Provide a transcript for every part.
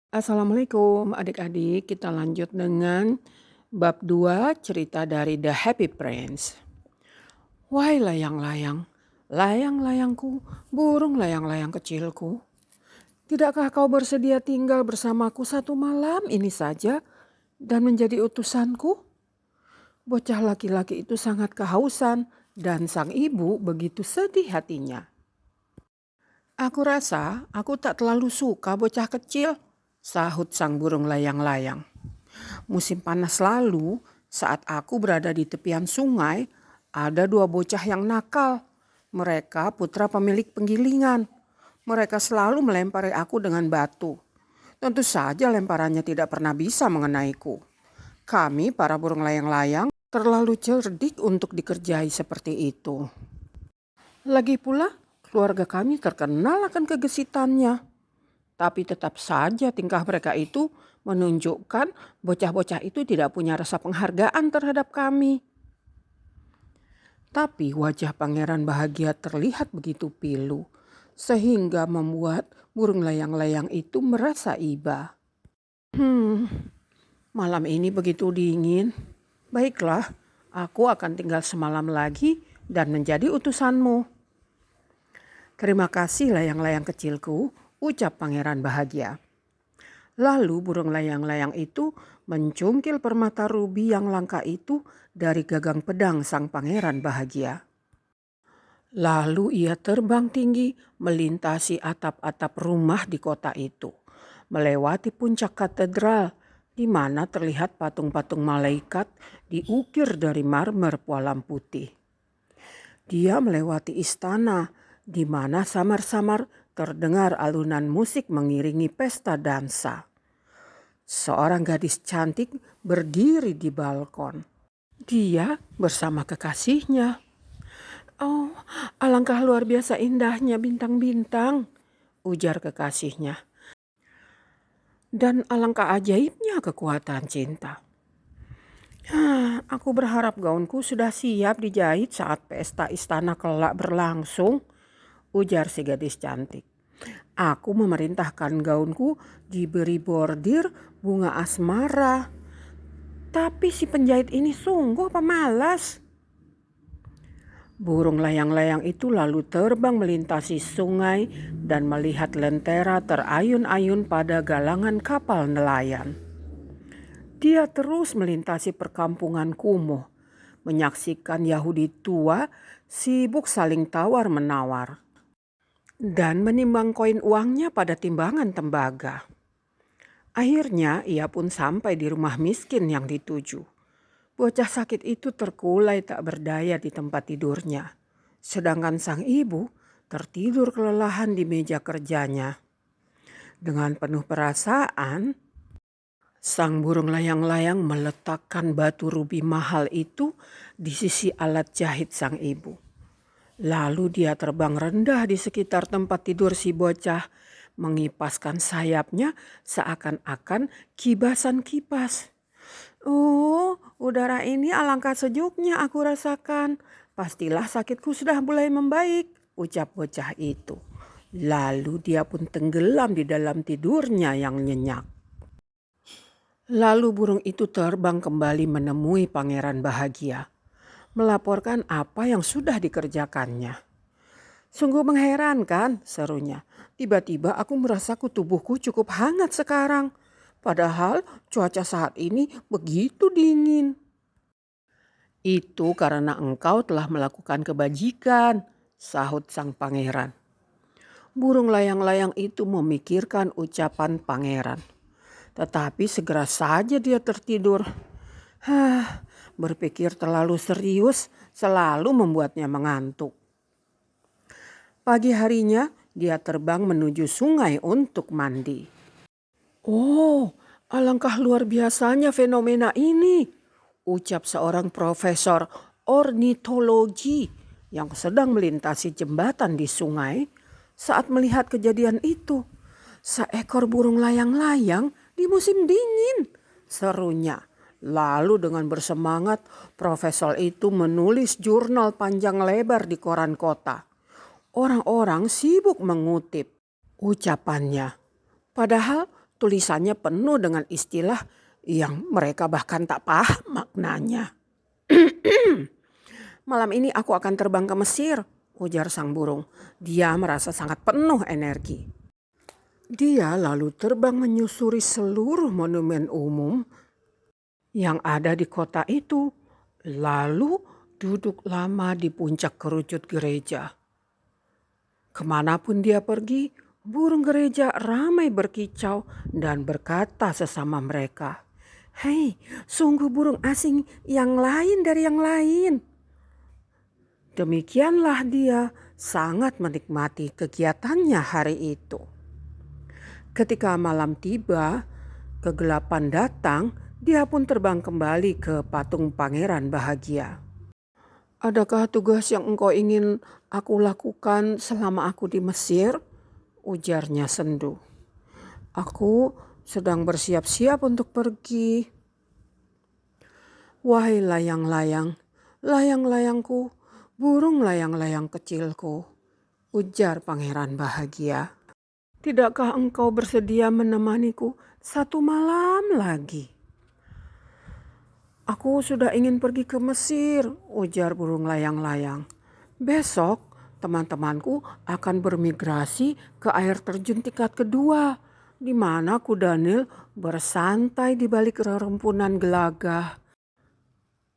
Assalamualaikum adik-adik, kita lanjut dengan bab 2 cerita dari The Happy Prince. Wahai layang-layang, layang-layangku, burung layang-layang kecilku. Tidakkah kau bersedia tinggal bersamaku satu malam ini saja dan menjadi utusanku? Bocah laki-laki itu sangat kehausan dan sang ibu begitu sedih hatinya. Aku rasa aku tak terlalu suka bocah kecil, sahut sang burung layang-layang. Musim panas lalu, saat aku berada di tepian sungai, ada dua bocah yang nakal. Mereka putra pemilik penggilingan. Mereka selalu melempari aku dengan batu. Tentu saja lemparannya tidak pernah bisa mengenaiku. Kami, para burung layang-layang, terlalu cerdik untuk dikerjai seperti itu. Lagi pula, keluarga kami terkenal akan kegesitannya. Tapi tetap saja tingkah mereka itu menunjukkan bocah-bocah itu tidak punya rasa penghargaan terhadap kami. Tapi wajah Pangeran Bahagia terlihat begitu pilu, sehingga membuat burung layang-layang itu merasa iba. Malam ini begitu dingin. Baiklah, aku akan tinggal semalam lagi dan menjadi utusanmu. Terima kasih layang-layang kecilku, ucap Pangeran Bahagia. Lalu burung layang-layang itu mencungkil permata rubi yang langka itu dari gagang pedang sang Pangeran Bahagia. Lalu ia terbang tinggi melintasi atap-atap rumah di kota itu, melewati puncak katedral di mana terlihat patung-patung malaikat diukir dari marmer pualam putih. Dia melewati istana di mana samar-samar terdengar alunan musik mengiringi pesta dansa. Seorang gadis cantik berdiri di balkon. Dia bersama kekasihnya. Oh, alangkah luar biasa indahnya bintang-bintang, ujar kekasihnya. Dan alangkah ajaibnya kekuatan cinta. Aku berharap gaunku sudah siap dijahit saat pesta istana kelak berlangsung, ujar si gadis cantik. Aku memerintahkan gaunku diberi bordir bunga asmara. Tapi si penjahit ini sungguh pemalas. Burung layang-layang itu lalu terbang melintasi sungai dan melihat lentera terayun-ayun pada galangan kapal nelayan. Dia terus melintasi perkampungan kumuh, menyaksikan Yahudi tua sibuk saling tawar-menawar dan menimbang koin uangnya pada timbangan tembaga. Akhirnya ia pun sampai di rumah miskin yang dituju. Bocah sakit itu terkulai tak berdaya di tempat tidurnya. Sedangkan sang ibu tertidur kelelahan di meja kerjanya. Dengan penuh perasaan, sang burung layang-layang meletakkan batu rubi mahal itu di sisi alat jahit sang ibu. Lalu dia terbang rendah di sekitar tempat tidur si bocah, mengipaskan sayapnya seakan-akan kibasan kipas. Oh, udara ini alangkah sejuknya aku rasakan. Pastilah sakitku sudah mulai membaik, ucap bocah itu. Lalu dia pun tenggelam di dalam tidurnya yang nyenyak. Lalu burung itu terbang kembali menemui Pangeran Bahagia, melaporkan apa yang sudah dikerjakannya. Sungguh mengherankan, serunya. Tiba-tiba aku merasaku tubuhku cukup hangat sekarang. Padahal cuaca saat ini begitu dingin. Itu karena engkau telah melakukan kebajikan, sahut sang pangeran. Burung layang-layang itu memikirkan ucapan pangeran. Tetapi segera saja dia tertidur. Berpikir terlalu serius selalu membuatnya mengantuk. Pagi harinya dia terbang menuju sungai untuk mandi. Oh, alangkah luar biasanya fenomena ini, ucap seorang profesor ornitologi yang sedang melintasi jembatan di sungai saat melihat kejadian itu. Seekor burung layang-layang di musim dingin, serunya. Lalu dengan bersemangat, profesor itu menulis jurnal panjang lebar di koran kota. Orang-orang sibuk mengutip ucapannya. Padahal Tulisannya penuh dengan istilah yang mereka bahkan tak paham maknanya. "Malam ini aku akan terbang ke Mesir," ujar sang burung. Dia merasa sangat penuh energi. Dia lalu terbang menyusuri seluruh monumen umum yang ada di kota itu, lalu duduk lama di puncak kerucut gereja. Kemanapun dia pergi, burung gereja ramai berkicau dan berkata sesama mereka, "Hei, sungguh burung asing yang lain dari yang lain." Demikianlah dia sangat menikmati kegiatannya hari itu. Ketika malam tiba, kegelapan datang, dia pun terbang kembali ke patung Pangeran Bahagia. "Adakah tugas yang engkau ingin aku lakukan selama aku di Mesir?" ujarnya sendu. "Aku sedang bersiap-siap untuk pergi." "Wahai layang-layang, layang-layangku, burung layang-layang kecilku," ujar Pangeran Bahagia. "Tidakkah engkau bersedia menemaniku satu malam lagi?" "Aku sudah ingin pergi ke Mesir," ujar burung layang-layang. "Besok teman-temanku akan bermigrasi ke air terjun tingkat kedua, di mana kuda Nil bersantai di balik rerumpunan gelagah.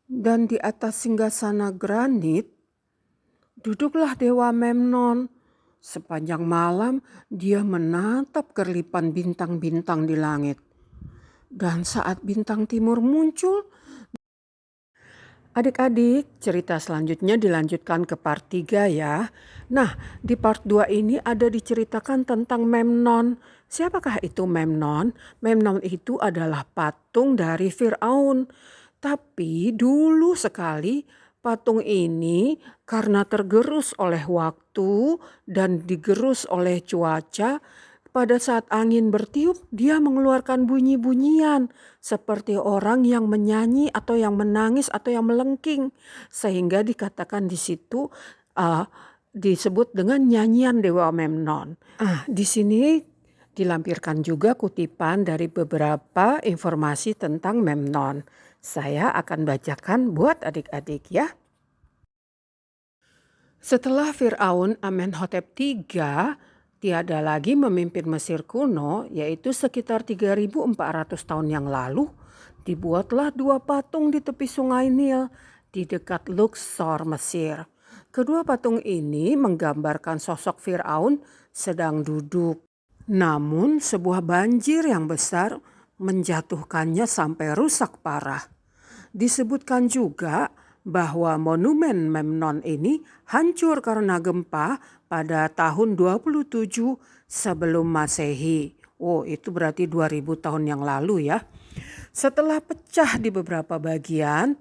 Dan di atas singgasana granit duduklah Dewa Memnon. Sepanjang malam dia menatap kerlipan bintang-bintang di langit. Dan saat bintang timur muncul..." Adik-adik, cerita selanjutnya dilanjutkan ke part 3 ya. Nah, di part 2 ini ada diceritakan tentang Memnon. Siapakah itu Memnon? Memnon itu adalah patung dari Firaun. Tapi dulu sekali patung ini karena tergerus oleh waktu dan digerus oleh cuaca, pada saat angin bertiup dia mengeluarkan bunyi-bunyian seperti orang yang menyanyi atau yang menangis atau yang melengking, sehingga dikatakan di situ disebut dengan nyanyian Dewa Memnon. Di sini dilampirkan juga kutipan dari beberapa informasi tentang Memnon. Saya akan bacakan buat adik-adik ya. Setelah Firaun Amenhotep III tiada lagi memimpin Mesir kuno, yaitu sekitar 3.400 tahun yang lalu, dibuatlah 2 patung di tepi sungai Nil di dekat Luxor, Mesir. Kedua patung ini menggambarkan sosok Firaun sedang duduk. Namun sebuah banjir yang besar menjatuhkannya sampai rusak parah. Disebutkan juga bahwa monumen Memnon ini hancur karena gempa pada tahun 27 sebelum Masehi. Itu berarti 2000 tahun yang lalu ya. Setelah pecah di beberapa bagian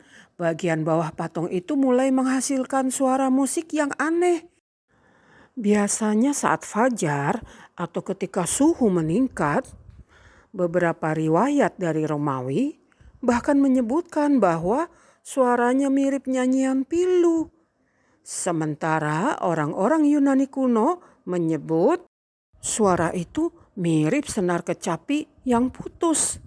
bawah patung itu mulai menghasilkan suara musik yang aneh. Biasanya saat fajar atau ketika suhu meningkat. Beberapa riwayat dari Romawi bahkan menyebutkan bahwa suaranya mirip nyanyian pilu. Sementara orang-orang Yunani kuno menyebut suara itu mirip senar kecapi yang putus.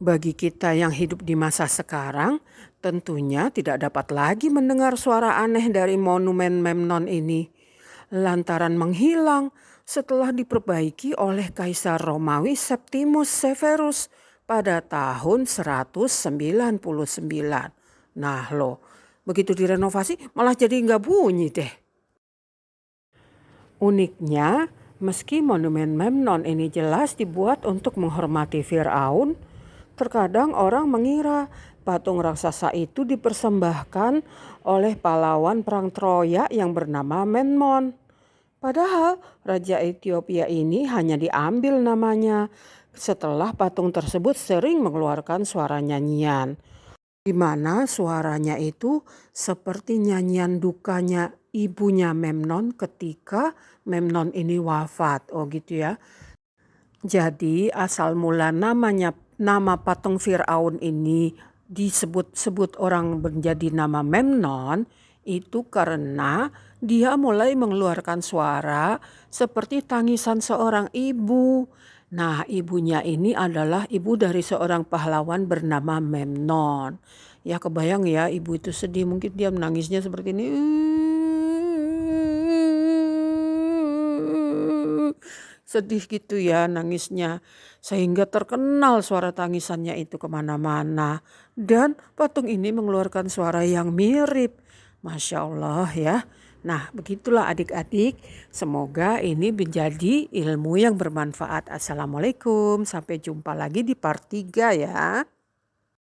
Bagi kita yang hidup di masa sekarang, tentunya tidak dapat lagi mendengar suara aneh dari monumen Memnon ini, lantaran menghilang setelah diperbaiki oleh Kaisar Romawi Septimus Severus pada tahun 199. Nah loh, begitu direnovasi malah jadi nggak bunyi deh. Uniknya, meski monumen Memnon ini jelas dibuat untuk menghormati Firaun, terkadang orang mengira patung raksasa itu dipersembahkan oleh pahlawan perang Troya yang bernama Memnon. Padahal Raja Ethiopia ini hanya diambil namanya setelah patung tersebut sering mengeluarkan suara nyanyian, di mana suaranya itu seperti nyanyian dukanya ibunya Memnon ketika Memnon ini wafat. Gitu ya. Jadi asal mula nama patung Firaun ini disebut-sebut orang menjadi nama Memnon itu karena dia mulai mengeluarkan suara seperti tangisan seorang ibu Nah, ibunya ini adalah ibu dari seorang pahlawan bernama Memnon. Ya, kebayang ya, ibu itu sedih, mungkin dia menangisnya seperti ini. Sedih gitu ya nangisnya. Sehingga terkenal suara tangisannya itu kemana-mana. Dan patung ini mengeluarkan suara yang mirip. Masya Allah ya. Nah, begitulah adik-adik. Semoga ini menjadi ilmu yang bermanfaat. Assalamualaikum. Sampai jumpa lagi di part 3 ya.